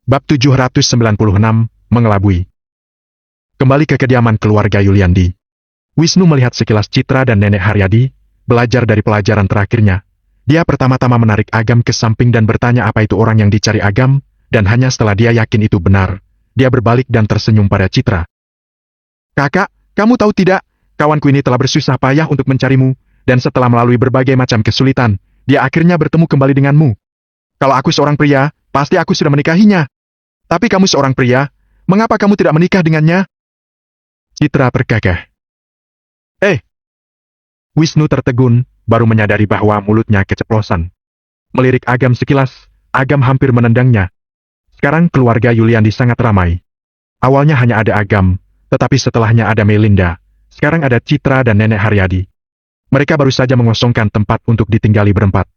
Bab 796, mengelabui. Kembali ke kediaman keluarga Yuliandi. Wisnu melihat sekilas Citra dan Nenek Haryadi, belajar dari pelajaran terakhirnya. Dia pertama-tama menarik Agam ke samping dan bertanya apa itu orang yang dicari Agam, dan hanya setelah dia yakin itu benar, dia berbalik dan tersenyum pada Citra. "Kakak, kamu tahu tidak, kawanku ini telah bersusah payah untuk mencarimu, dan setelah melalui berbagai macam kesulitan, dia akhirnya bertemu kembali denganmu. Kalau aku seorang pria, pasti aku sudah menikahinya. Tapi kamu seorang pria, mengapa kamu tidak menikah dengannya?" Citra terkekeh. Wisnu tertegun, baru menyadari bahwa mulutnya keceplosan. Melirik Agam sekilas, Agam hampir menendangnya. Sekarang keluarga Yuliandi sangat ramai. Awalnya hanya ada Agam, tetapi setelahnya ada Melinda. Sekarang ada Citra dan Nenek Haryadi. Mereka baru saja mengosongkan tempat untuk ditinggali berempat.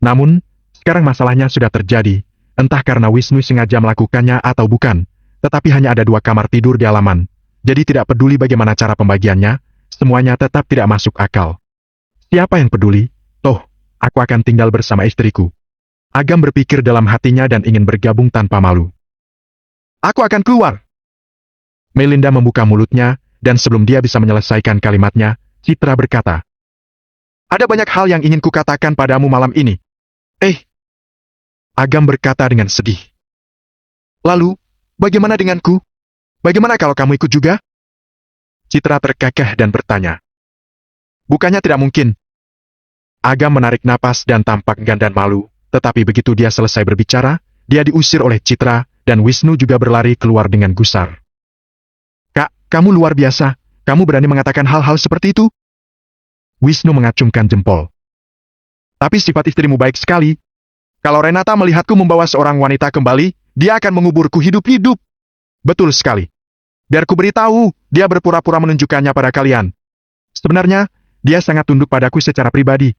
Namun, sekarang masalahnya sudah terjadi, entah karena Wisnu sengaja melakukannya atau bukan, tetapi hanya ada 2 kamar tidur di halaman. Jadi tidak peduli bagaimana cara pembagiannya, semuanya tetap tidak masuk akal. Siapa yang peduli? Toh, aku akan tinggal bersama istriku. Agam berpikir dalam hatinya dan ingin bergabung tanpa malu. "Aku akan keluar." Melinda membuka mulutnya, dan sebelum dia bisa menyelesaikan kalimatnya, Citra berkata, "Ada banyak hal yang ingin kukatakan padamu malam ini." Agam berkata dengan sedih. "Lalu, bagaimana denganku? Bagaimana kalau kamu ikut juga?" Citra terkekeh dan bertanya. "Bukannya tidak mungkin." Agam menarik napas dan tampak enggan dan malu, tetapi begitu dia selesai berbicara, dia diusir oleh Citra, dan Wisnu juga berlari keluar dengan gusar. "Kak, kamu luar biasa, kamu berani mengatakan hal-hal seperti itu?" Wisnu mengacungkan jempol. "Tapi sifat istrimu baik sekali. Kalau Renata melihatku membawa seorang wanita kembali, dia akan menguburku hidup-hidup." "Betul sekali. Biar ku beritahu, dia berpura-pura menunjukkannya pada kalian. Sebenarnya, dia sangat tunduk padaku secara pribadi."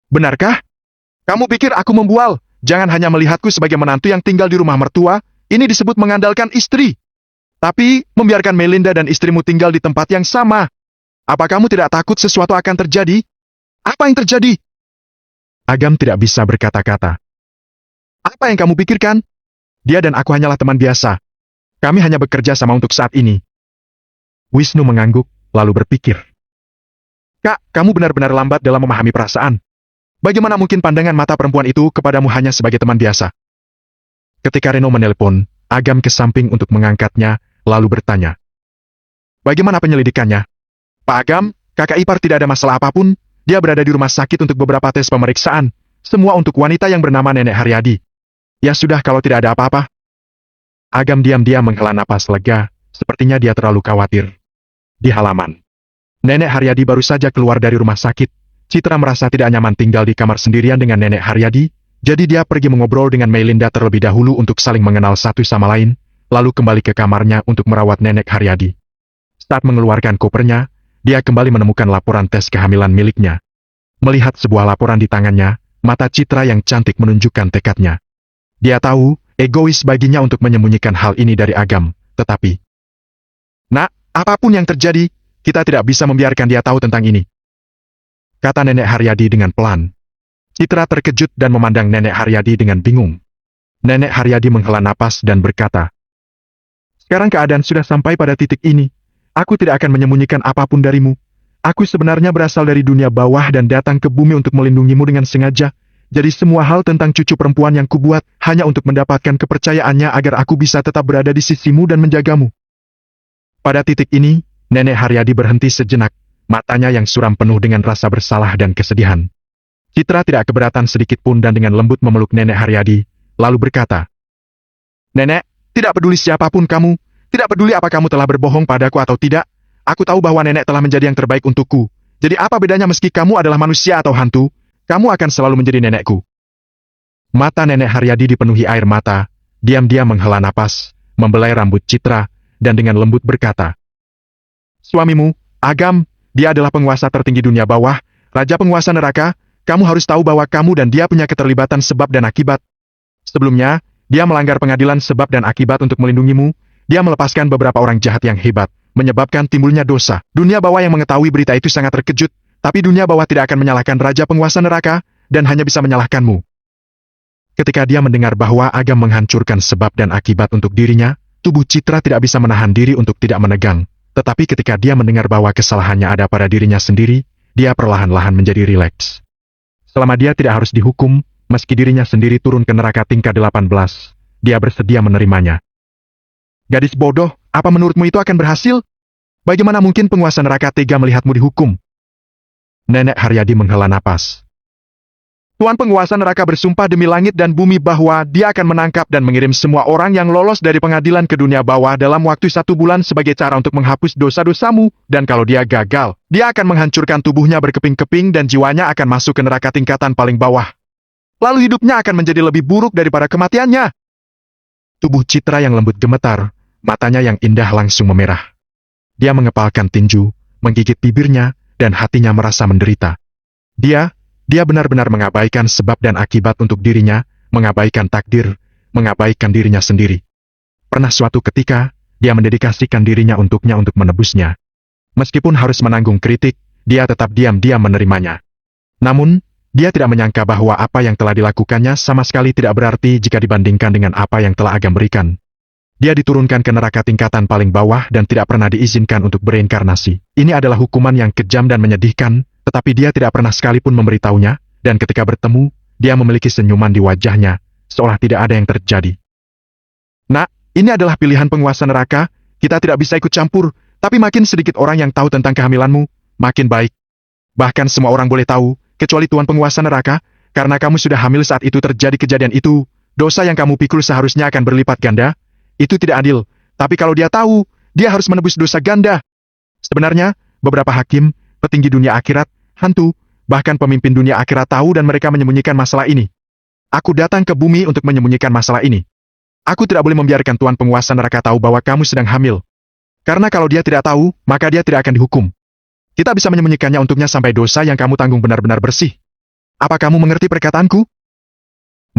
"Benarkah? Kamu pikir aku membual? Jangan hanya melihatku sebagai menantu yang tinggal di rumah mertua, ini disebut mengandalkan istri. Tapi, membiarkan Melinda dan istrimu tinggal di tempat yang sama. Apa kamu tidak takut sesuatu akan terjadi?" "Apa yang terjadi?" Agam tidak bisa berkata-kata. "Apa yang kamu pikirkan? Dia dan aku hanyalah teman biasa. Kami hanya bekerja sama untuk saat ini." Wisnu mengangguk, lalu berpikir. "Kak, kamu benar-benar lambat dalam memahami perasaan. Bagaimana mungkin pandangan mata perempuan itu kepadamu hanya sebagai teman biasa?" Ketika Reno menelpon, Agam ke samping untuk mengangkatnya, lalu bertanya. "Bagaimana penyelidikannya?" "Pak Agam, kakak ipar tidak ada masalah apapun, dia berada di rumah sakit untuk beberapa tes pemeriksaan, semua untuk wanita yang bernama Nenek Haryadi. Ya sudah kalau tidak ada apa-apa." Agam diam-diam menghela napas lega, sepertinya dia terlalu khawatir. Di halaman, Nenek Haryadi baru saja keluar dari rumah sakit. Citra merasa tidak nyaman tinggal di kamar sendirian dengan Nenek Haryadi, jadi dia pergi mengobrol dengan Melinda terlebih dahulu untuk saling mengenal satu sama lain, lalu kembali ke kamarnya untuk merawat Nenek Haryadi. Saat mengeluarkan kopernya, dia kembali menemukan laporan tes kehamilan miliknya. Melihat sebuah laporan di tangannya, mata Citra yang cantik menunjukkan tekadnya. Dia tahu, egois baginya untuk menyembunyikan hal ini dari Agam, tetapi... "Nak, apapun yang terjadi, kita tidak bisa membiarkan dia tahu tentang ini," kata Nenek Haryadi dengan pelan. Citra terkejut dan memandang Nenek Haryadi dengan bingung. Nenek Haryadi menghela napas dan berkata, "Sekarang keadaan sudah sampai pada titik ini. Aku tidak akan menyembunyikan apapun darimu. Aku sebenarnya berasal dari dunia bawah dan datang ke bumi untuk melindungimu dengan sengaja. Jadi semua hal tentang cucu perempuan yang kubuat hanya untuk mendapatkan kepercayaannya agar aku bisa tetap berada di sisimu dan menjagamu." Pada titik ini, Nenek Haryadi berhenti sejenak, matanya yang suram penuh dengan rasa bersalah dan kesedihan. Citra tidak keberatan sedikit pun dan dengan lembut memeluk Nenek Haryadi, lalu berkata, "Nenek, tidak peduli siapapun kamu, tidak peduli apa kamu telah berbohong padaku atau tidak, aku tahu bahwa Nenek telah menjadi yang terbaik untukku. Jadi apa bedanya meski kamu adalah manusia atau hantu, kamu akan selalu menjadi nenekku." Mata Nenek Haryadi dipenuhi air mata, diam-diam menghela napas, membelai rambut Citra, dan dengan lembut berkata, "Suamimu, Agam, dia adalah penguasa tertinggi dunia bawah, raja penguasa neraka, kamu harus tahu bahwa kamu dan dia punya keterlibatan sebab dan akibat. Sebelumnya, dia melanggar pengadilan sebab dan akibat untuk melindungimu, dia melepaskan beberapa orang jahat yang hebat, menyebabkan timbulnya dosa. Dunia bawah yang mengetahui berita itu sangat terkejut, tapi dunia bawah tidak akan menyalahkan raja penguasa neraka, dan hanya bisa menyalahkanmu. Ketika dia mendengar bahwa Agam menghancurkan sebab dan akibat untuk dirinya, tubuh Citra tidak bisa menahan diri untuk tidak menegang. Tetapi ketika dia mendengar bahwa kesalahannya ada pada dirinya sendiri, dia perlahan-lahan menjadi rileks. Selama dia tidak harus dihukum, meski dirinya sendiri turun ke neraka tingkat 18, dia bersedia menerimanya. Gadis bodoh, apa menurutmu itu akan berhasil? Bagaimana mungkin penguasa neraka tega melihatmu dihukum? Nenek Haryadi menghela napas. Tuan penguasa neraka bersumpah demi langit dan bumi bahwa dia akan menangkap dan mengirim semua orang yang lolos dari pengadilan ke dunia bawah dalam waktu 1 bulan sebagai cara untuk menghapus dosa-dosamu, dan kalau dia gagal, dia akan menghancurkan tubuhnya berkeping-keping dan jiwanya akan masuk ke neraka tingkatan paling bawah. Lalu hidupnya akan menjadi lebih buruk daripada kematiannya. Tubuh Citra yang lembut gemetar, matanya yang indah langsung memerah. Dia mengepalkan tinju, menggigit bibirnya, dan hatinya merasa menderita. Dia benar-benar mengabaikan sebab dan akibat untuk dirinya, mengabaikan takdir, mengabaikan dirinya sendiri. Pernah suatu ketika, dia mendedikasikan dirinya untuknya untuk menebusnya. Meskipun harus menanggung kritik, dia tetap diam-diam menerimanya. Namun, dia tidak menyangka bahwa apa yang telah dilakukannya sama sekali tidak berarti jika dibandingkan dengan apa yang telah Agam berikan. Dia diturunkan ke neraka tingkatan paling bawah dan tidak pernah diizinkan untuk bereinkarnasi. Ini adalah hukuman yang kejam dan menyedihkan, tetapi dia tidak pernah sekalipun memberitahunya, dan ketika bertemu, dia memiliki senyuman di wajahnya, seolah tidak ada yang terjadi. Nak, ini adalah pilihan penguasa neraka, kita tidak bisa ikut campur, tapi makin sedikit orang yang tahu tentang kehamilanmu, makin baik. Bahkan semua orang boleh tahu, kecuali tuan penguasa neraka, karena kamu sudah hamil saat itu terjadi kejadian itu, dosa yang kamu pikul seharusnya akan berlipat ganda. Itu tidak adil, tapi kalau dia tahu, dia harus menebus dosa ganda. Sebenarnya, beberapa hakim, petinggi dunia akhirat, hantu, bahkan pemimpin dunia akhirat tahu dan mereka menyembunyikan masalah ini. Aku datang ke bumi untuk menyembunyikan masalah ini. Aku tidak boleh membiarkan tuan penguasa neraka tahu bahwa kamu sedang hamil. Karena kalau dia tidak tahu, maka dia tidak akan dihukum. Kita bisa menyembunyikannya untuknya sampai dosa yang kamu tanggung benar-benar bersih. Apa kamu mengerti perkataanku?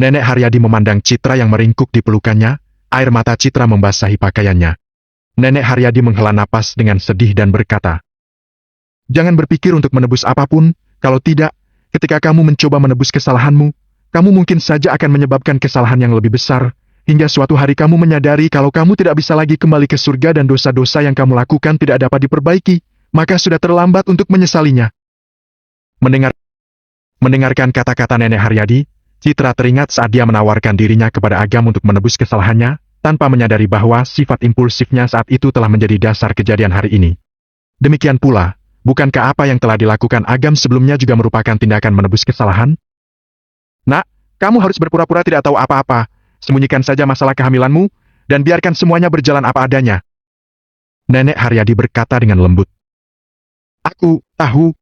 Nenek Haryadi memandang Citra yang meringkuk di pelukannya, air mata Citra membasahi pakaiannya. Nenek Haryadi menghela napas dengan sedih dan berkata, "Jangan berpikir untuk menebus apapun, kalau tidak, ketika kamu mencoba menebus kesalahanmu, kamu mungkin saja akan menyebabkan kesalahan yang lebih besar, hingga suatu hari kamu menyadari kalau kamu tidak bisa lagi kembali ke surga dan dosa-dosa yang kamu lakukan tidak dapat diperbaiki, maka sudah terlambat untuk menyesalinya." Mendengarkan kata-kata Nenek Haryadi, Citra teringat saat dia menawarkan dirinya kepada Agam untuk menebus kesalahannya, tanpa menyadari bahwa sifat impulsifnya saat itu telah menjadi dasar kejadian hari ini. Demikian pula, bukankah apa yang telah dilakukan Agam sebelumnya juga merupakan tindakan menebus kesalahan? Nak, kamu harus berpura-pura tidak tahu apa-apa, sembunyikan saja masalah kehamilanmu, dan biarkan semuanya berjalan apa adanya. Nenek Haryadi berkata dengan lembut. Aku tahu.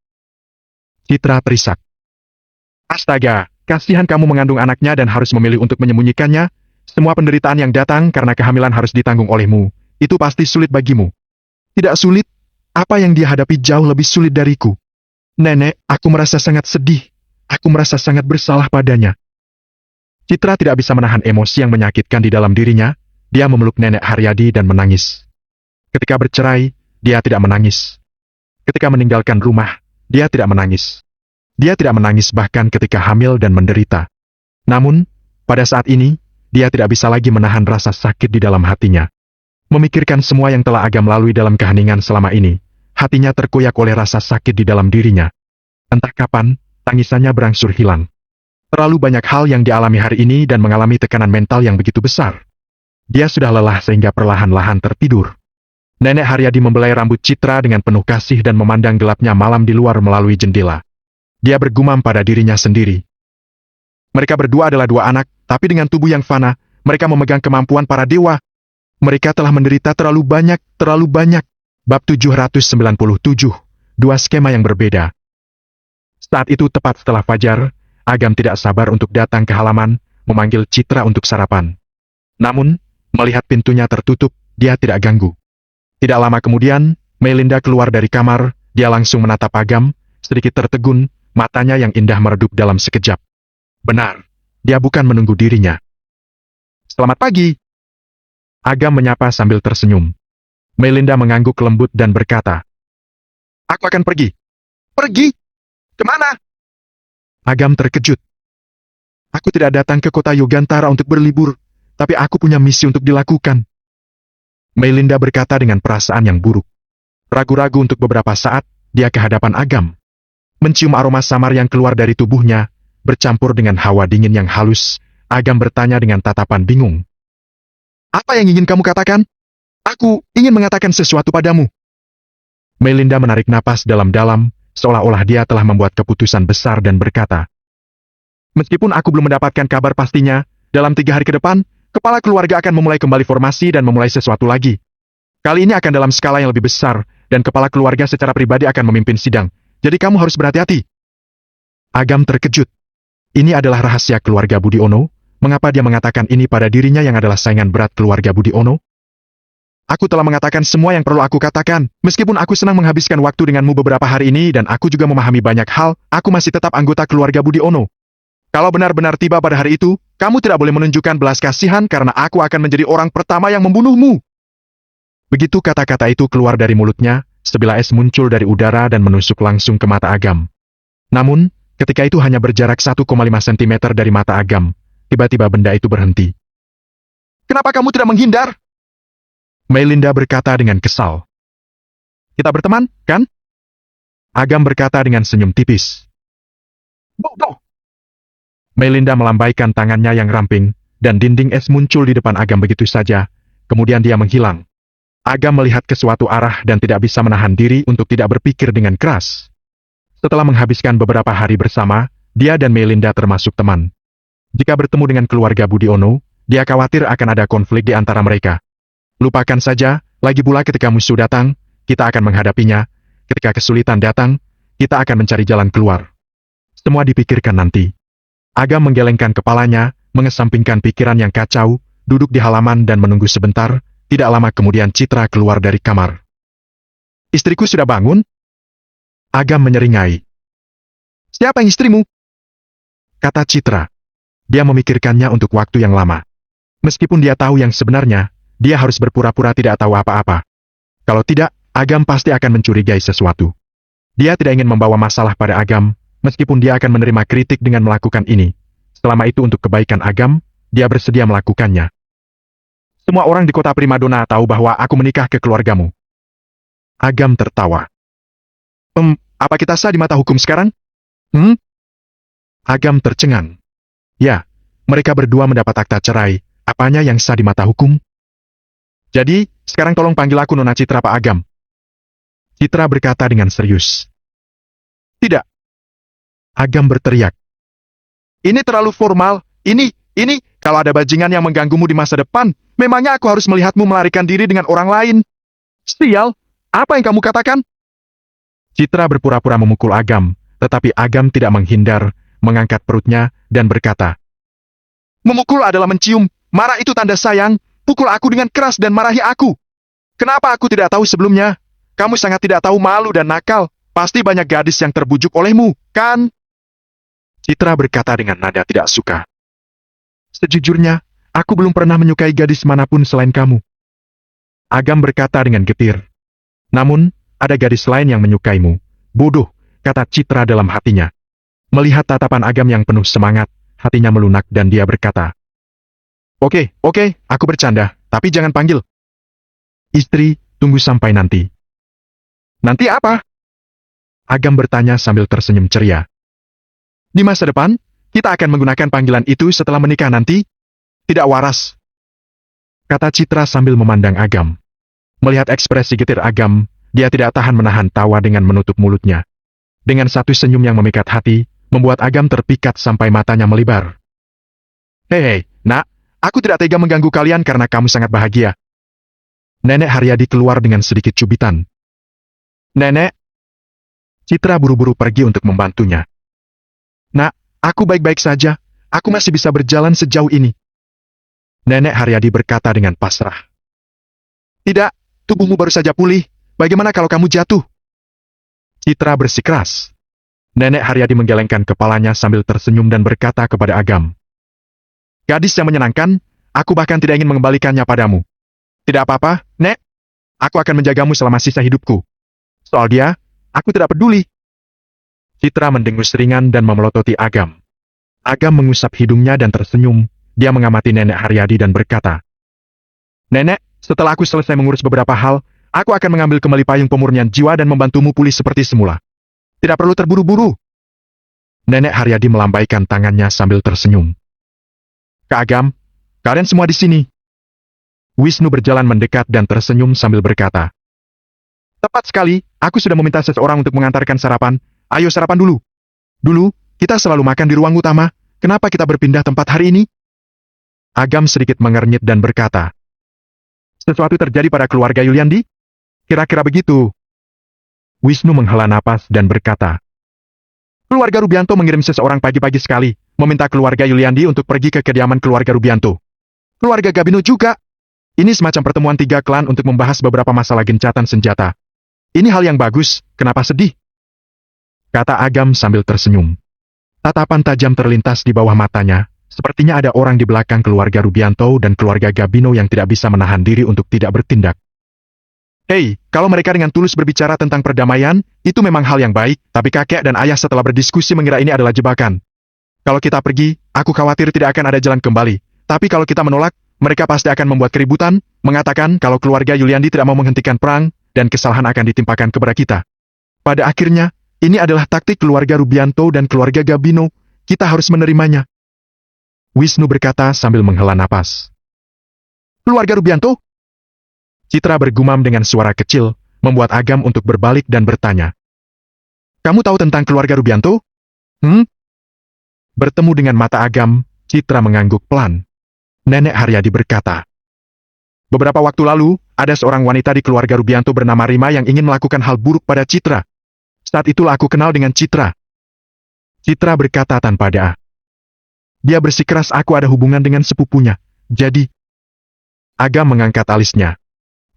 Citra terisak. Astaga, kasihan kamu mengandung anaknya dan harus memilih untuk menyembunyikannya. Semua penderitaan yang datang karena kehamilan harus ditanggung olehmu. Itu pasti sulit bagimu. Tidak sulit. Apa yang dia hadapi jauh lebih sulit dariku. Nenek, aku merasa sangat sedih. Aku merasa sangat bersalah padanya. Citra tidak bisa menahan emosi yang menyakitkan di dalam dirinya. Dia memeluk Nenek Haryadi dan menangis. Ketika bercerai, dia tidak menangis. Ketika meninggalkan rumah, dia tidak menangis. Dia tidak menangis bahkan ketika hamil dan menderita. Namun, pada saat ini, dia tidak bisa lagi menahan rasa sakit di dalam hatinya. Memikirkan semua yang telah Agam lalui dalam keheningan selama ini, hatinya terkoyak oleh rasa sakit di dalam dirinya. Entah kapan, tangisannya berangsur hilang. Terlalu banyak hal yang dialami hari ini dan mengalami tekanan mental yang begitu besar. Dia sudah lelah sehingga perlahan-lahan tertidur. Nenek Haryadi membelai rambut Citra dengan penuh kasih dan memandang gelapnya malam di luar melalui jendela. Dia bergumam pada dirinya sendiri. Mereka berdua adalah dua anak, tapi dengan tubuh yang fana, mereka memegang kemampuan para dewa. Mereka telah menderita terlalu banyak, terlalu banyak. Bab 797, dua skema yang berbeda. Saat itu tepat setelah fajar, Agam tidak sabar untuk datang ke halaman, memanggil Citra untuk sarapan. Namun, melihat pintunya tertutup, dia tidak ganggu. Tidak lama kemudian, Melinda keluar dari kamar, dia langsung menatap Agam, sedikit tertegun, matanya yang indah meredup dalam sekejap. Benar, dia bukan menunggu dirinya. Selamat pagi. Agam menyapa sambil tersenyum. Melinda mengangguk lembut dan berkata, "Aku akan pergi." "Pergi? Kemana?" Agam terkejut. Aku tidak datang ke kota Yogantara untuk berlibur, tapi aku punya misi untuk dilakukan. Melinda berkata dengan perasaan yang buruk. Ragu-ragu untuk beberapa saat, dia ke hadapan Agam. Mencium aroma samar yang keluar dari tubuhnya, bercampur dengan hawa dingin yang halus, Agam bertanya dengan tatapan bingung. Apa yang ingin kamu katakan? Aku ingin mengatakan sesuatu padamu. Melinda menarik napas dalam-dalam, seolah-olah dia telah membuat keputusan besar dan berkata, meskipun aku belum mendapatkan kabar pastinya, dalam 3 hari ke depan, kepala keluarga akan memulai kembali formasi dan memulai sesuatu lagi. Kali ini akan dalam skala yang lebih besar, dan kepala keluarga secara pribadi akan memimpin sidang, jadi kamu harus berhati-hati. Agam terkejut. Ini adalah rahasia keluarga Budiono, mengapa dia mengatakan ini pada dirinya yang adalah saingan berat keluarga Budiono? Aku telah mengatakan semua yang perlu aku katakan, meskipun aku senang menghabiskan waktu denganmu beberapa hari ini dan aku juga memahami banyak hal, aku masih tetap anggota keluarga Budiono. Kalau benar-benar tiba pada hari itu, kamu tidak boleh menunjukkan belas kasihan karena aku akan menjadi orang pertama yang membunuhmu. Begitu kata-kata itu keluar dari mulutnya, sebilah es muncul dari udara dan menusuk langsung ke mata Agam. Namun, ketika itu hanya berjarak 1,5 cm dari mata Agam, tiba-tiba benda itu berhenti. Kenapa kamu tidak menghindar? Melinda berkata dengan kesal. Kita berteman, kan? Agam berkata dengan senyum tipis. Bodoh! Melinda melambaikan tangannya yang ramping, dan dinding es muncul di depan Agam begitu saja, kemudian dia menghilang. Agam melihat ke suatu arah dan tidak bisa menahan diri untuk tidak berpikir dengan keras. Setelah menghabiskan beberapa hari bersama, dia dan Melinda termasuk teman. Jika bertemu dengan keluarga Budiono, dia khawatir akan ada konflik di antara mereka. Lupakan saja, lagi pula ketika musuh datang, kita akan menghadapinya. Ketika kesulitan datang, kita akan mencari jalan keluar. Semua dipikirkan nanti. Agam menggelengkan kepalanya, mengesampingkan pikiran yang kacau, duduk di halaman dan menunggu sebentar. Tidak lama kemudian Citra keluar dari kamar. Istriku sudah bangun? Agam menyeringai. Siapa yang istrimu? Kata Citra. Dia memikirkannya untuk waktu yang lama. Meskipun dia tahu yang sebenarnya, dia harus berpura-pura tidak tahu apa-apa. Kalau tidak, Agam pasti akan mencurigai sesuatu. Dia tidak ingin membawa masalah pada Agam, meskipun dia akan menerima kritik dengan melakukan ini. Selama itu untuk kebaikan Agam, dia bersedia melakukannya. Semua orang di kota Primadona tahu bahwa aku menikah ke keluargamu. Agam tertawa. Apa kita sah di mata hukum sekarang? Agam tercengang. Ya, mereka berdua mendapat akta cerai, apanya yang sah di mata hukum? Jadi, sekarang tolong panggil aku Nona Citra Pak Agam. Citra berkata dengan serius. Tidak. Agam berteriak. Ini terlalu formal, ini, kalau ada bajingan yang mengganggumu di masa depan, memangnya aku harus melihatmu melarikan diri dengan orang lain? Sial, apa yang kamu katakan? Citra berpura-pura memukul Agam, tetapi Agam tidak menghindar, mengangkat perutnya, dan berkata. Memukul adalah mencium, marah itu tanda sayang. Pukul aku dengan keras dan marahi aku. Kenapa aku tidak tahu sebelumnya? Kamu sangat tidak tahu malu dan nakal. Pasti banyak gadis yang terbujuk olehmu, kan? Citra berkata dengan nada tidak suka. Sejujurnya, aku belum pernah menyukai gadis manapun selain kamu. Agam berkata dengan getir. Namun, ada gadis lain yang menyukaimu. Bodoh, kata Citra dalam hatinya. Melihat tatapan Agam yang penuh semangat, hatinya melunak dan dia berkata. Oke, aku bercanda, tapi jangan panggil. Istri, tunggu sampai nanti. Nanti apa? Agam bertanya sambil tersenyum ceria. Di masa depan, kita akan menggunakan panggilan itu setelah menikah nanti. Tidak waras. Kata Citra sambil memandang Agam. Melihat ekspresi getir Agam, dia tidak tahan menahan tawa dengan menutup mulutnya. Dengan satu senyum yang memikat hati, membuat Agam terpikat sampai matanya melebar. Hei, nak. Aku tidak tega mengganggu kalian karena kamu sangat bahagia. Nenek Haryadi keluar dengan sedikit cubitan. Nenek. Citra buru-buru pergi untuk membantunya. Nak, aku baik-baik saja. Aku masih bisa berjalan sejauh ini. Nenek Haryadi berkata dengan pasrah. Tidak, tubuhmu baru saja pulih. Bagaimana kalau kamu jatuh? Citra bersikeras. Nenek Haryadi menggelengkan kepalanya sambil tersenyum dan berkata kepada Agam. Gadis yang menyenangkan, aku bahkan tidak ingin mengembalikannya padamu. Tidak apa-apa, Nek. Aku akan menjagamu selama sisa hidupku. Soal dia, aku tidak peduli. Citra mendengus ringan dan memelototi Agam. Agam mengusap hidungnya dan tersenyum. Dia mengamati Nenek Haryadi dan berkata, "Nenek, setelah aku selesai mengurus beberapa hal, aku akan mengambil kembali payung pemurnian jiwa dan membantumu pulih seperti semula. Tidak perlu terburu-buru." Nenek Haryadi melambaikan tangannya sambil tersenyum. "Kak Agam, kalian semua di sini." Wisnu berjalan mendekat dan tersenyum sambil berkata, "Tepat sekali, aku sudah meminta seseorang untuk mengantarkan sarapan. Ayo sarapan dulu. Dulu, kita selalu makan di ruang utama. Kenapa kita berpindah tempat hari ini?" Agam sedikit mengernyit dan berkata, "Sesuatu terjadi pada keluarga Yuliandi? Kira-kira begitu." Wisnu menghela napas dan berkata, "Keluarga Rubianto mengirim seseorang pagi-pagi sekali, meminta keluarga Yuliandi untuk pergi ke kediaman keluarga Rubianto. Keluarga Gabino juga. Ini semacam pertemuan 3 klan untuk membahas beberapa masalah gencatan senjata. Ini hal yang bagus, kenapa sedih?" Kata Agam sambil tersenyum. Tatapan tajam terlintas di bawah matanya, sepertinya ada orang di belakang keluarga Rubianto dan keluarga Gabino yang tidak bisa menahan diri untuk tidak bertindak. "Hei, kalau mereka dengan tulus berbicara tentang perdamaian, itu memang hal yang baik, tapi kakek dan ayah setelah berdiskusi mengira ini adalah jebakan. Kalau kita pergi, aku khawatir tidak akan ada jalan kembali. Tapi kalau kita menolak, mereka pasti akan membuat keributan, mengatakan kalau keluarga Yuliandi tidak mau menghentikan perang, dan kesalahan akan ditimpakan kepada kita. Pada akhirnya, ini adalah taktik keluarga Rubianto dan keluarga Gabino, kita harus menerimanya." Wisnu berkata sambil menghela napas. "Keluarga Rubianto?" Citra bergumam dengan suara kecil, membuat Agam untuk berbalik dan bertanya, "Kamu tahu tentang keluarga Rubianto?" Bertemu dengan mata Agam, Citra mengangguk pelan. Nenek Haryadi berkata, "Beberapa waktu lalu, ada seorang wanita di keluarga Rubianto bernama Rima yang ingin melakukan hal buruk pada Citra. Saat itulah aku kenal dengan Citra." Citra berkata tanpa daya. "Dia bersikeras aku ada hubungan dengan sepupunya, jadi..." Agam mengangkat alisnya.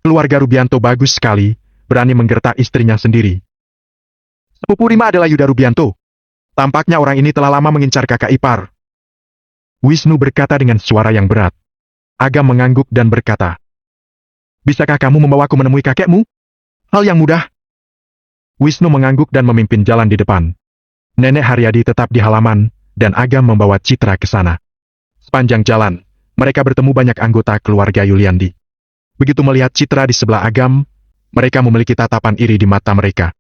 Keluarga Rubianto bagus sekali, berani menggertak istrinya sendiri. "Sepupu Rima adalah Yuda Rubianto. Tampaknya orang ini telah lama mengincar kakak ipar." Wisnu berkata dengan suara yang berat. Agam mengangguk dan berkata, "Bisakah kamu membawaku menemui kakekmu? Hal yang mudah." Wisnu mengangguk dan memimpin jalan di depan. Nenek Haryadi tetap di halaman, dan Agam membawa Citra ke sana. Sepanjang jalan, mereka bertemu banyak anggota keluarga Yuliandi. Begitu melihat Citra di sebelah Agam, mereka memiliki tatapan iri di mata mereka.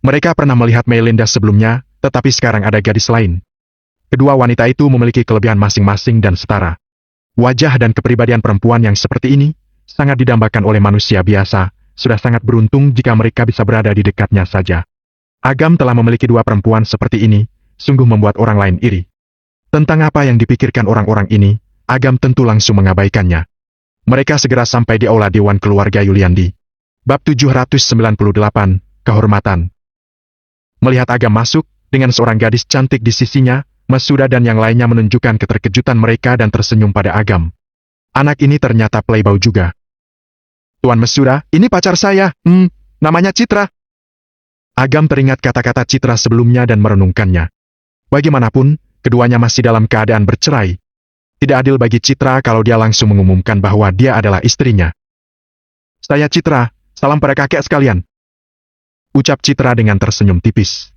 Mereka pernah melihat Melinda sebelumnya, tetapi sekarang ada gadis lain. Kedua wanita itu memiliki kelebihan masing-masing dan setara. Wajah dan kepribadian perempuan yang seperti ini, sangat didambakan oleh manusia biasa, sudah sangat beruntung jika mereka bisa berada di dekatnya saja. Agam telah memiliki 2 perempuan seperti ini, sungguh membuat orang lain iri. Tentang apa yang dipikirkan orang-orang ini, Agam tentu langsung mengabaikannya. Mereka segera sampai di aula Dewan Keluarga Yuliandi. Bab 798, Kehormatan. Melihat Agam masuk, dengan seorang gadis cantik di sisinya, Masuda dan yang lainnya menunjukkan keterkejutan mereka dan tersenyum pada Agam. Anak ini ternyata playboy juga. "Tuan Masuda, ini pacar saya, namanya Citra." Agam teringat kata-kata Citra sebelumnya dan merenungkannya. Bagaimanapun, keduanya masih dalam keadaan bercerai. Tidak adil bagi Citra kalau dia langsung mengumumkan bahwa dia adalah istrinya. "Saya Citra, salam pada kakek sekalian," ucap Citra dengan tersenyum tipis.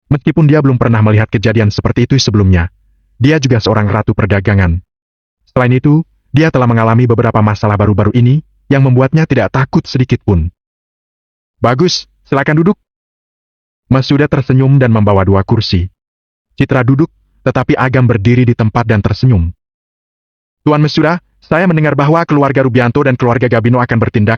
Meskipun dia belum pernah melihat kejadian seperti itu sebelumnya, dia juga seorang ratu perdagangan. Selain itu, dia telah mengalami beberapa masalah baru-baru ini, yang membuatnya tidak takut sedikit pun. "Bagus, silakan duduk." Masuda tersenyum dan membawa 2 kursi. Citra duduk, tetapi Agam berdiri di tempat dan tersenyum. "Tuan Masuda, saya mendengar bahwa keluarga Rubianto dan keluarga Gabino akan bertindak.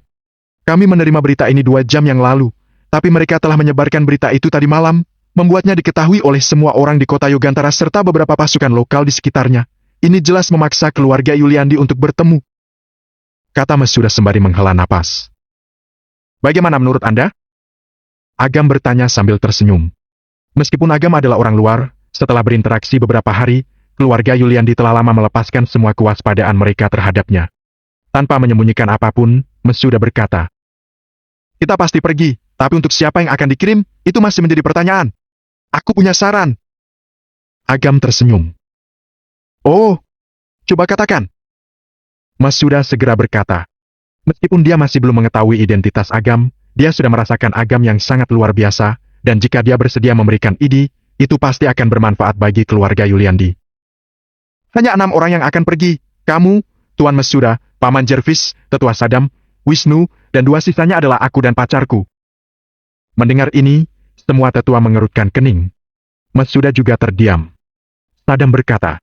Kami menerima berita ini 2 jam yang lalu, tapi mereka telah menyebarkan berita itu tadi malam, membuatnya diketahui oleh semua orang di kota Yogantara serta beberapa pasukan lokal di sekitarnya. Ini jelas memaksa keluarga Yuliandi untuk bertemu," kata Masuda sembari menghela napas. "Bagaimana menurut Anda?" Agam bertanya sambil tersenyum. Meskipun Agam adalah orang luar, setelah berinteraksi beberapa hari, keluarga Yuliandi telah lama melepaskan semua kewaspadaan mereka terhadapnya. Tanpa menyembunyikan apapun, Masuda berkata, "Kita pasti pergi, tapi untuk siapa yang akan dikirim, itu masih menjadi pertanyaan. Aku punya saran." Agam tersenyum. "Oh, coba katakan." Masuda segera berkata. Meskipun dia masih belum mengetahui identitas Agam, dia sudah merasakan Agam yang sangat luar biasa, dan jika dia bersedia memberikan ide, itu pasti akan bermanfaat bagi keluarga Yuliandi. Hanya 6 orang yang akan pergi. Kamu, Tuan Masuda, Paman Jervis, Tetua Sadam, Wisnu, dan 2 sisanya adalah aku dan pacarku. Mendengar ini, semua tetua mengerutkan kening. Masuda juga terdiam. Sadam berkata,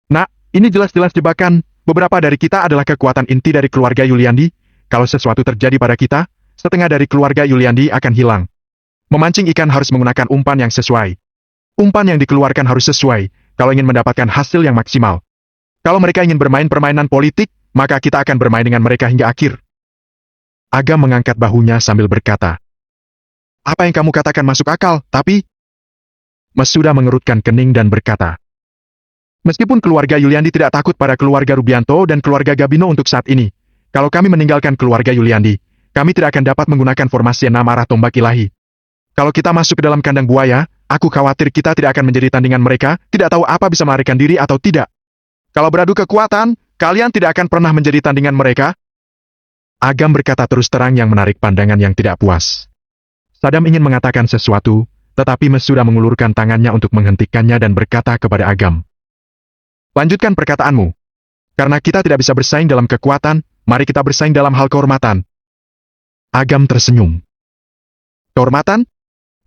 "Nak, ini jelas-jelas jebakan. Beberapa dari kita adalah kekuatan inti dari keluarga Yuliandi. Kalau sesuatu terjadi pada kita, setengah dari keluarga Yuliandi akan hilang. Memancing ikan harus menggunakan umpan yang sesuai. Umpan yang dikeluarkan harus sesuai, kalau ingin mendapatkan hasil yang maksimal. Kalau mereka ingin bermain permainan politik, maka kita akan bermain dengan mereka hingga akhir." Agam mengangkat bahunya sambil berkata, "Apa yang kamu katakan masuk akal, tapi..." Masuda mengerutkan kening dan berkata, "Meskipun keluarga Yuliandi tidak takut pada keluarga Rubianto dan keluarga Gabino untuk saat ini, kalau kami meninggalkan keluarga Yuliandi, kami tidak akan dapat menggunakan formasi 6 arah tombak ilahi. Kalau kita masuk ke dalam kandang buaya, aku khawatir kita tidak akan menjadi tandingan mereka, tidak tahu apa bisa melarikan diri atau tidak. Kalau beradu kekuatan, kalian tidak akan pernah menjadi tandingan mereka." Agam berkata terus terang yang menarik pandangan yang tidak puas. Sadam ingin mengatakan sesuatu, tetapi Masuda mengulurkan tangannya untuk menghentikannya dan berkata kepada Agam, "Lanjutkan perkataanmu. Karena kita tidak bisa bersaing dalam kekuatan, mari kita bersaing dalam hal kehormatan." Agam tersenyum. "Kehormatan?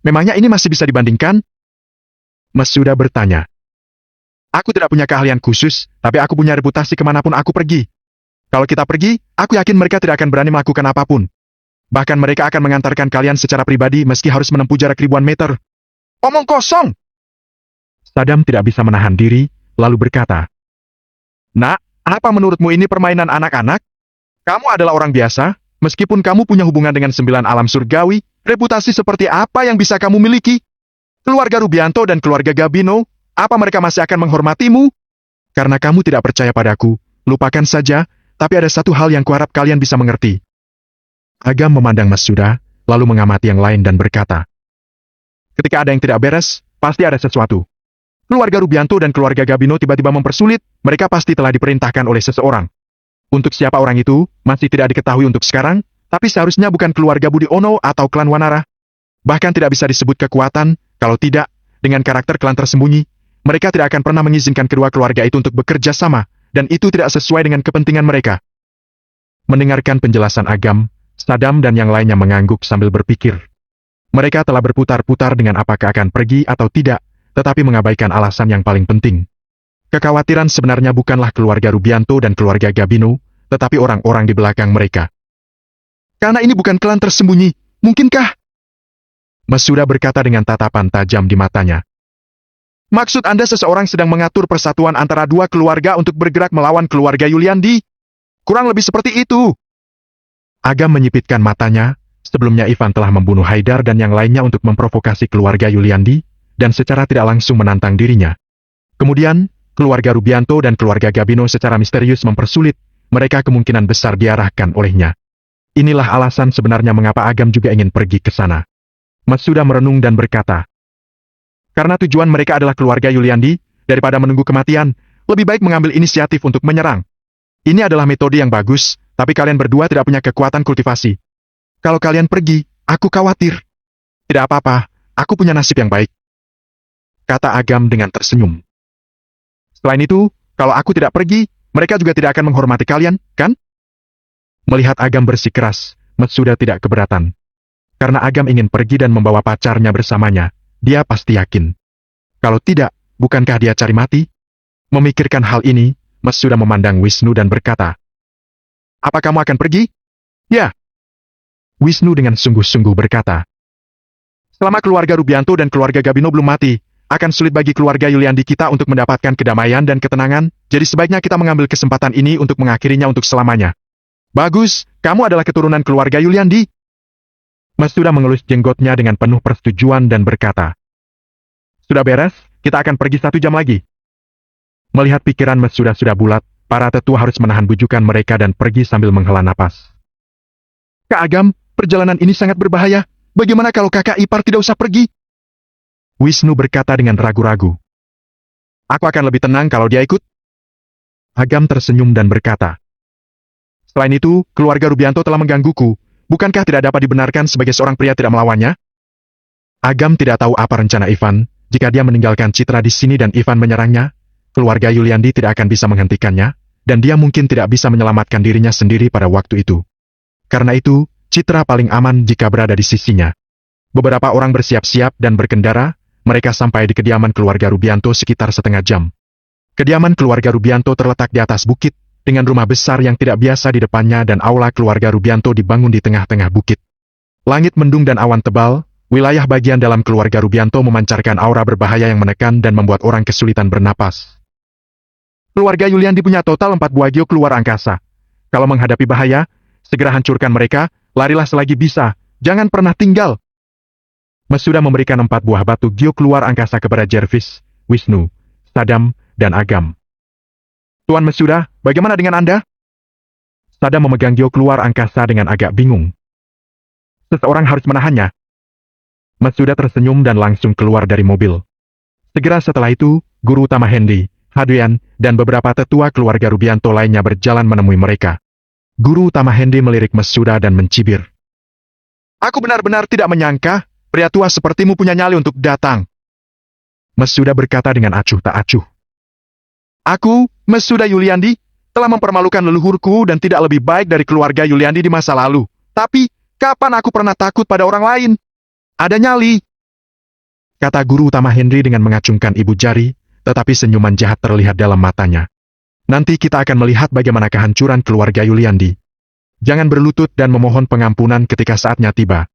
Memangnya ini masih bisa dibandingkan?" Masuda bertanya. "Aku tidak punya keahlian khusus, tapi aku punya reputasi kemanapun aku pergi. Kalau kita pergi, aku yakin mereka tidak akan berani melakukan apapun. Bahkan mereka akan mengantarkan kalian secara pribadi meski harus menempuh jarak ribuan meter." "Omong kosong!" Sadam tidak bisa menahan diri, lalu berkata, "Nak, apa menurutmu ini permainan anak-anak? Kamu adalah orang biasa, meskipun kamu punya hubungan dengan 9 alam surgawi, reputasi seperti apa yang bisa kamu miliki? Keluarga Rubianto dan keluarga Gabino, apa mereka masih akan menghormatimu? Karena kamu tidak percaya padaku, lupakan saja, tapi ada satu hal yang kuharap kalian bisa mengerti." Agam memandang Masuda, lalu mengamati yang lain dan berkata, "Ketika ada yang tidak beres, pasti ada sesuatu. Keluarga Rubianto dan keluarga Gabino tiba-tiba mempersulit, mereka pasti telah diperintahkan oleh seseorang. Untuk siapa orang itu, masih tidak diketahui untuk sekarang, tapi seharusnya bukan keluarga Budi Ono atau klan Wanara. Bahkan tidak bisa disebut kekuatan, kalau tidak, dengan karakter klan tersembunyi, mereka tidak akan pernah mengizinkan kedua keluarga itu untuk bekerja sama, dan itu tidak sesuai dengan kepentingan mereka." Mendengarkan penjelasan Agam, Sadam dan yang lainnya mengangguk sambil berpikir. Mereka telah berputar-putar dengan apakah akan pergi atau tidak, tetapi mengabaikan alasan yang paling penting. Kekhawatiran sebenarnya bukanlah keluarga Rubianto dan keluarga Gabino, tetapi orang-orang di belakang mereka. "Karena ini bukan klan tersembunyi, mungkinkah?" Masuda berkata dengan tatapan tajam di matanya. "Maksud Anda seseorang sedang mengatur persatuan antara 2 keluarga untuk bergerak melawan keluarga Yuliandi? Kurang lebih seperti itu." Agam menyipitkan matanya. Sebelumnya Ivan telah membunuh Haidar dan yang lainnya untuk memprovokasi keluarga Yuliandi, dan secara tidak langsung menantang dirinya. Kemudian, keluarga Rubianto dan keluarga Gabino secara misterius mempersulit, mereka kemungkinan besar diarahkan olehnya. Inilah alasan sebenarnya mengapa Agam juga ingin pergi ke sana. Masuda merenung dan berkata, "Karena tujuan mereka adalah keluarga Yuliandi, daripada menunggu kematian, lebih baik mengambil inisiatif untuk menyerang. Ini adalah metode yang bagus, tapi kalian berdua tidak punya kekuatan kultivasi. Kalau kalian pergi, aku khawatir." "Tidak apa-apa, aku punya nasib yang baik," kata Agam dengan tersenyum. "Selain itu, kalau aku tidak pergi, mereka juga tidak akan menghormati kalian, kan?" Melihat Agam bersikeras, Masuda tidak keberatan. Karena Agam ingin pergi dan membawa pacarnya bersamanya, dia pasti yakin. Kalau tidak, bukankah dia cari mati? Memikirkan hal ini, Masuda memandang Wisnu dan berkata, "Apa kamu akan pergi?" "Ya." Wisnu dengan sungguh-sungguh berkata, "Selama keluarga Rubianto dan keluarga Gabino belum mati, akan sulit bagi keluarga Yuliandi kita untuk mendapatkan kedamaian dan ketenangan, jadi sebaiknya kita mengambil kesempatan ini untuk mengakhirinya untuk selamanya." "Bagus, kamu adalah keturunan keluarga Yuliandi." Masuda mengelus jenggotnya dengan penuh persetujuan dan berkata, "Sudah beres, kita akan pergi 1 jam lagi." Melihat pikiran Masuda sudah bulat, para tetua harus menahan bujukan mereka dan pergi sambil menghela napas. "Kak Agam, perjalanan ini sangat berbahaya. Bagaimana kalau kakak ipar tidak usah pergi?" Wisnu berkata dengan ragu-ragu. "Aku akan lebih tenang kalau dia ikut." Agam tersenyum dan berkata, "Selain itu, keluarga Rubianto telah menggangguku. Bukankah tidak dapat dibenarkan sebagai seorang pria tidak melawannya?" Agam tidak tahu apa rencana Ivan. Jika dia meninggalkan Citra di sini dan Ivan menyerangnya, keluarga Yuliandi tidak akan bisa menghentikannya, dan dia mungkin tidak bisa menyelamatkan dirinya sendiri pada waktu itu. Karena itu, Citra paling aman jika berada di sisinya. Beberapa orang bersiap-siap dan berkendara, mereka sampai di kediaman keluarga Rubianto sekitar setengah jam. Kediaman keluarga Rubianto terletak di atas bukit, dengan rumah besar yang tidak biasa di depannya dan aula keluarga Rubianto dibangun di tengah-tengah bukit. Langit mendung dan awan tebal, wilayah bagian dalam keluarga Rubianto memancarkan aura berbahaya yang menekan dan membuat orang kesulitan bernapas. Keluarga Yuliandi punya total 4 buah gio keluar angkasa. Kalau menghadapi bahaya, segera hancurkan mereka, larilah selagi bisa, jangan pernah tinggal. Masuda memberikan 4 buah batu gio keluar angkasa kepada Jervis, Wisnu, Sadam, dan Agam. Tuan Masuda, bagaimana dengan Anda? Sadam memegang gio keluar angkasa dengan agak bingung. Seseorang harus menahannya. Masuda tersenyum dan langsung keluar dari mobil. Segera setelah itu, guru utama Hendy, Hadrian, dan beberapa tetua keluarga Rubianto lainnya berjalan menemui mereka. Guru utama Hendy melirik Masuda dan mencibir. Aku benar-benar tidak menyangka, pria tua sepertimu punya nyali untuk datang. Masuda berkata dengan acuh tak acuh. Aku, Masuda Yuliandi, telah mempermalukan leluhurku dan tidak lebih baik dari keluarga Yuliandi di masa lalu. Tapi, kapan aku pernah takut pada orang lain? Ada nyali, kata guru utama Henry dengan mengacungkan ibu jari, tetapi senyuman jahat terlihat dalam matanya. Nanti kita akan melihat bagaimana kehancuran keluarga Yuliandi. Jangan berlutut dan memohon pengampunan ketika saatnya tiba.